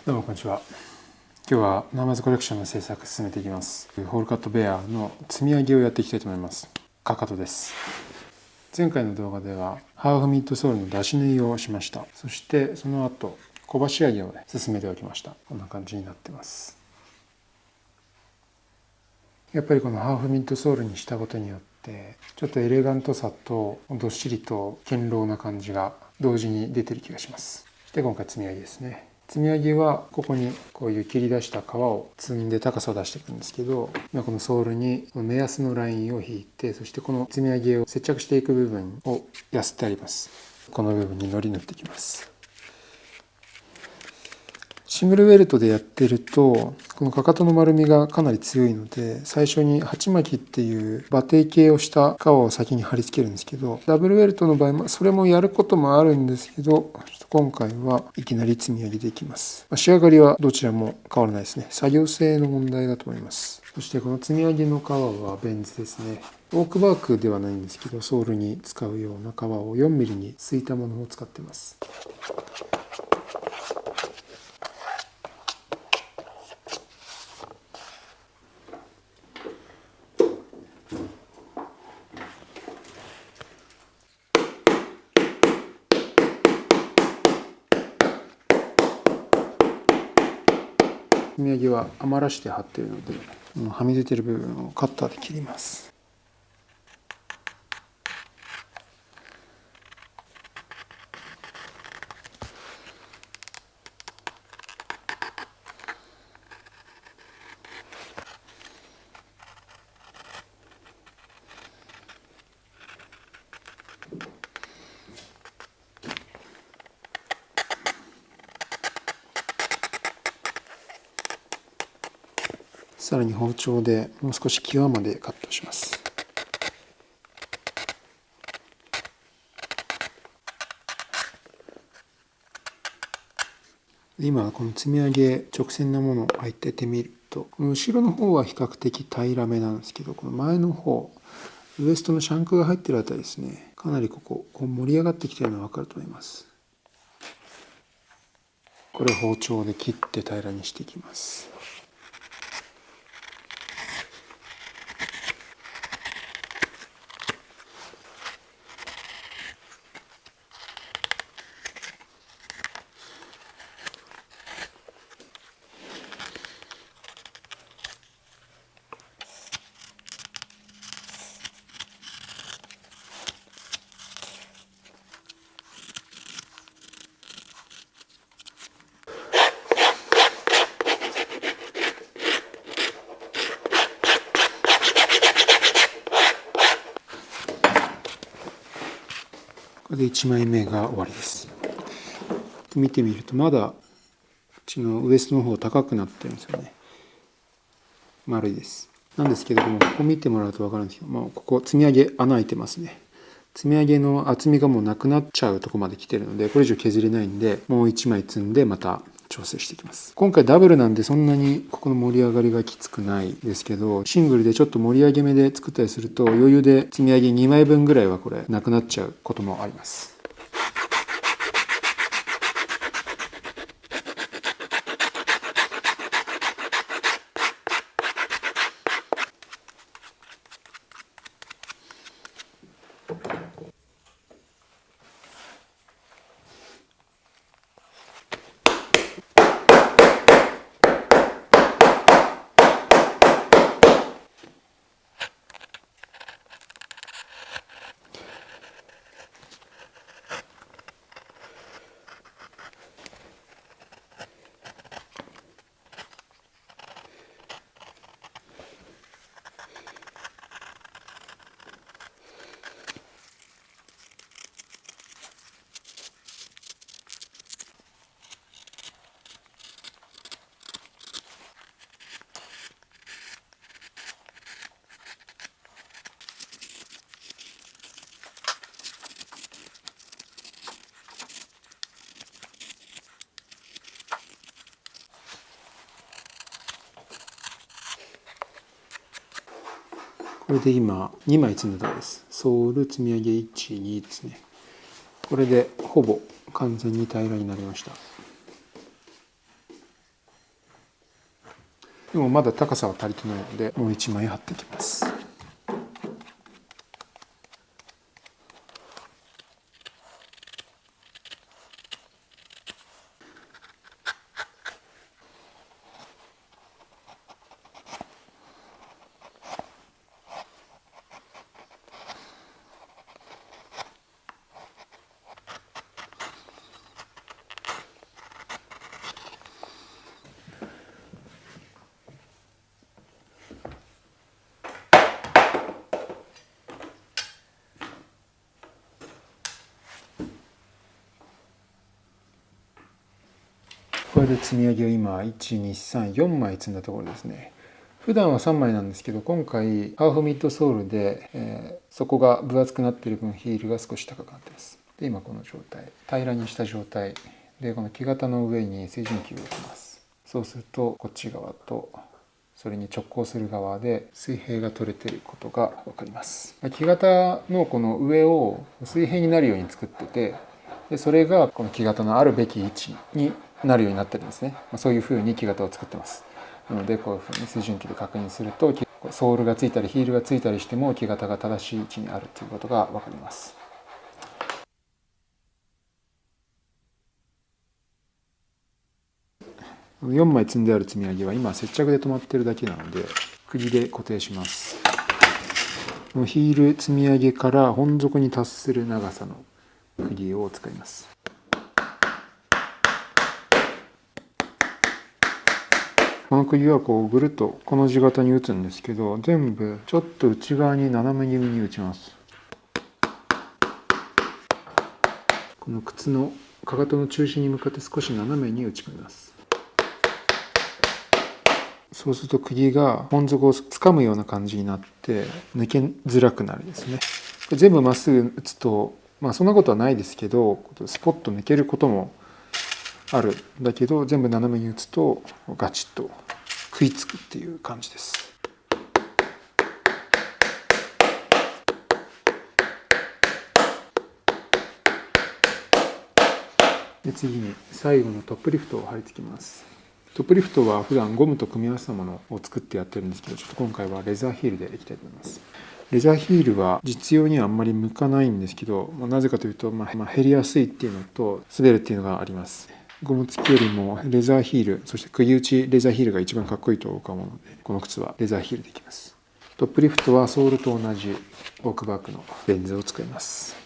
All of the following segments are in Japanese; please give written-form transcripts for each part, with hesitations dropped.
どうもこんにちは。今日はナーマズコレクションの制作進めていきます。ホールカットベアの積み上げをやっていきたいと思います。かかとです。前回の動画ではハーフミッドソールの出し縫いをしました。そしてその後小箸上げを進めておきました。こんな感じになってます。やっぱりこのハーフミッドソールにしたことによってちょっとエレガントさとどっしりと堅牢な感じが同時に出てる気がします。そして今回積み上げですね。積み上げはここにこういう切り出した革を積んで高さを出していくんですけど、このソールに目安のラインを引いて、そしてこの積み上げを接着していく部分をやすってあります。この部分にのり塗っていきます。シングルウェルトでやってるとこのかかとの丸みがかなり強いので、最初に鉢巻きっていう馬蹄形をした革を先に貼り付けるんですけど、ダブルウェルトの場合それもやることもあるんですけど、今回はいきなり積み上げていきます。仕上がりはどちらも変わらないですね。作業性の問題だと思います。そしてこの積み上げの革はベンズですね。オークバークではないんですけど、ソールに使うような革を 4mm にすいたものを使っています。積み上げは余らして貼っているので、はみ出ている部分をカッターで切ります。さらに包丁でもう少し際までカットします。今この積み上げ直線のものを当ててみると、この後ろの方は比較的平らめなんですけど、この前の方ウエストのシャンクが入ってるあたりですね、かなりこう盛り上がってきてるのが分かると思います。これを包丁で切って平らにしていきます。これで1枚目が終わりです。見てみるとまだこっちのウエストの方高くなってるんですよね。丸いです。なんですけども、ここ見てもらうと分かるんですけど、ここ積み上げ穴開いてますね。積み上げの厚みがもうなくなっちゃうとこまで来てるので、これ以上削れないんで、もう1枚積んでまた調整していきます。今回ダブルなんでそんなにここの盛り上がりがきつくないですけど、シングルでちょっと盛り上げ目で作ったりすると余裕で積み上げ2枚分ぐらいはこれなくなっちゃうこともあります。これで今2枚積んだところです。ソール積み上げ1、2ですね。これでほぼ完全に平らになりました。でもまだ高さは足りてないので、もう1枚貼っていきます。これで積み上げを今123 4枚積んだところですね。普段は3枚なんですけど、今回ハーフミッドソールで、底が分厚くなっている分ヒールが少し高くなっています。で今この状態、平らにした状態でこの木型の上に水準器を置きます。そうするとこっち側とそれに直行する側で水平が取れていることが分かります。木型のこの上を水平になるように作ってて、でそれがこの木型のあるべき位置になるようになってるんですね。そういうふうに木型を作ってます。なのでこういうふうに水準器で確認すると、ソールがついたりヒールがついたりしても木型が正しい位置にあるということが分かります。4枚積んである積み上げは今接着で止まってるだけなので釘で固定します。ヒール積み上げから本底に達する長さの釘を使います。この釘はこうぐるっとこの字型に打つんですけど、全部ちょっと内側に斜め気味に打ちます。この靴のかかとの中心に向かって少し斜めに打ち込みます。そうすると釘が本底を掴むような感じになって抜けづらくなるんですね。これ全部まっすぐ打つと、そんなことはないですけど、スポッと抜けることもあるんだけど、全部斜めに打つとガチッと食いつくっていう感じです。で次に最後のトップリフトを貼り付けます。トップリフトは普段ゴムと組み合わせたものを作ってやってるんですけど、ちょっと今回はレザーヒールでいきたいと思います。レザーヒールは実用にはあんまり向かないんですけど、なぜかというと、減りやすいっていうのと滑るっていうのがあります。ゴム付きよりもレザーヒール、そして釘打ちレザーヒールが一番かっこいいと僕は思うので、この靴はレザーヒールでいきます。トップリフトはソールと同じオークバークのレンズを使います。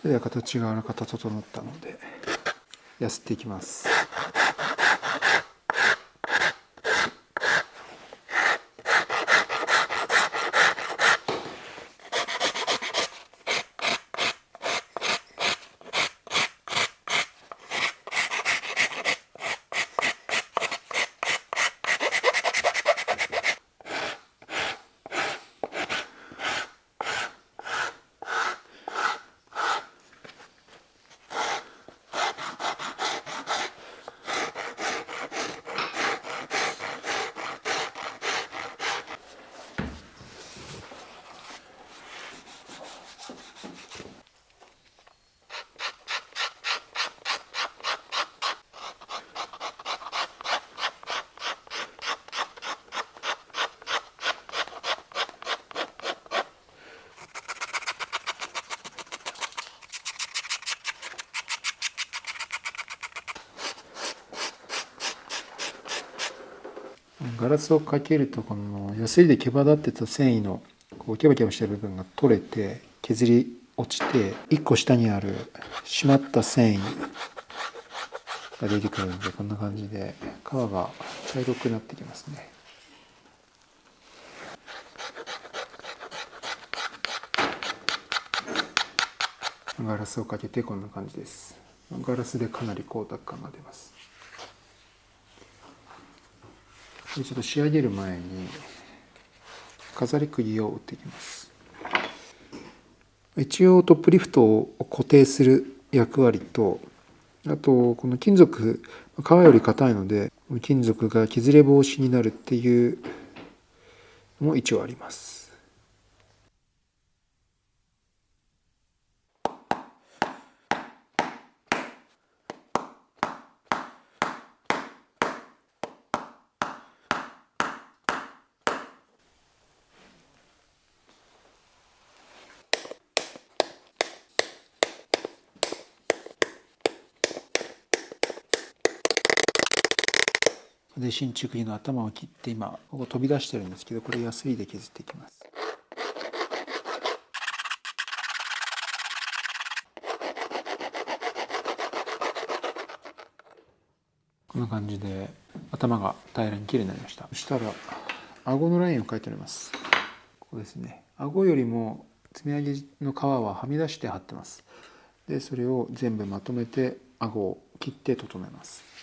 では形があらかた整ったのでやすっていきます。ガラスをかけるとこのヤスリで毛羽立ってた繊維のこうキャバキャバした部分が取れて削り落ちて、1個下にある締まった繊維が出てくるので、こんな感じで皮が茶色くなってきますね。ガラスをかけてこんな感じです。ガラスでかなり光沢感が出ます。でちょっと仕上げる前に飾り釘を打っていきます。一応トップリフトを固定する役割と、あとこの金属皮より硬いので金属が削れ防止になるっていうのも一応あります。で真鍮釘の頭を切って今ここ飛び出してるんですけど、これヤスリで削っていきます。こんな感じで頭が平らにきれいになりました。そしたら顎のラインを描いております。ここですね。顎よりも積み上げの皮ははみ出して貼ってます。でそれを全部まとめて顎を切って整えます。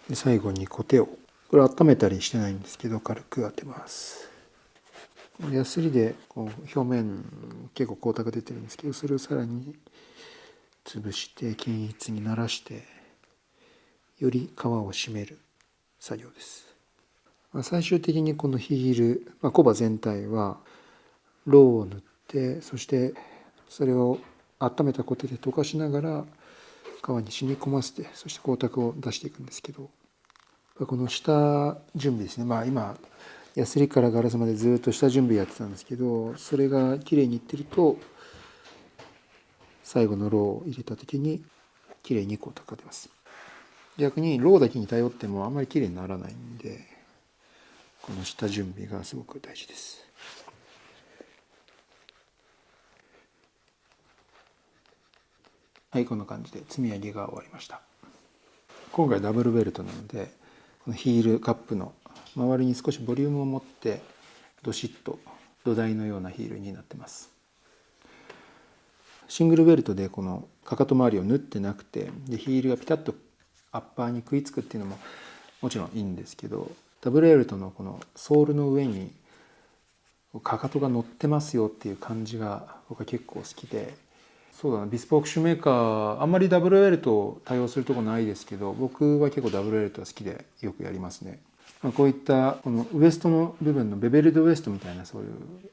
で最後にコテを、これ温めたりしてないんですけど軽く当てます。ヤスリでこう表面結構光沢出てるんですけど、それをさらに潰して均一にならしてより皮を締める作業です。最終的にこのヒール、コバ全体はロウを塗って、そしてそれを温めたコテで溶かしながら皮に染み込ませて、そして光沢を出していくんですけど、この下準備ですね。今ヤスリからガラスまでずっと下準備やってたんですけど、それが綺麗にいってると最後のロウを入れた時に綺麗に光沢が出ます。逆にロウだけに頼ってもあんまり綺麗にならないんで、この下準備がすごく大事です。はい、こんな感じで積み上げが終わりました。今回ダブルベルトなので、このヒールカップの周りに少しボリュームを持ってどしっと土台のようなヒールになってます。シングルベルトでこのかかと周りを縫ってなくて、でヒールがピタッとアッパーに食いつくっていうのももちろんいいんですけど、ダブルベルトのこのソールの上にかかとが乗ってますよっていう感じが僕は結構好きで、そうだな、ビスポークシューメーカーあんまりダブルベルトを対応するとこないですけど、僕は結構ダブルベルトが好きでよくやりますね。こういったこのウエストの部分のベベルドウエストみたいな、そういう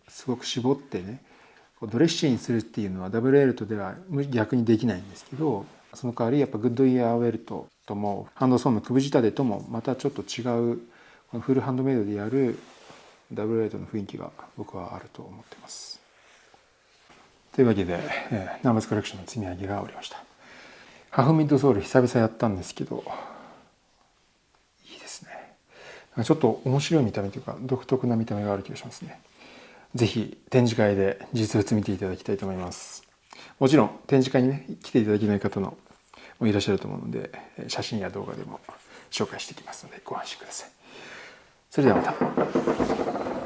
すごく絞ってねドレッシーにするっていうのはダブルベルトでは逆にできないんですけど、その代わりやっぱグッドイヤーベルトともハンドソーの首仕立てともまたちょっと違う、このフルハンドメイドでやるダブルベルトの雰囲気が僕はあると思ってます。というわけで、ナンバーズコレクションの積み上げが終わりました。ハーフミッドソール久々やったんですけど、いいですね。ちょっと面白い見た目というか独特な見た目がある気がしますね。ぜひ展示会で実物見ていただきたいと思います。もちろん展示会にね来ていただけない方もいらっしゃると思うので、写真や動画でも紹介していきますのでご安心ください。それではまた。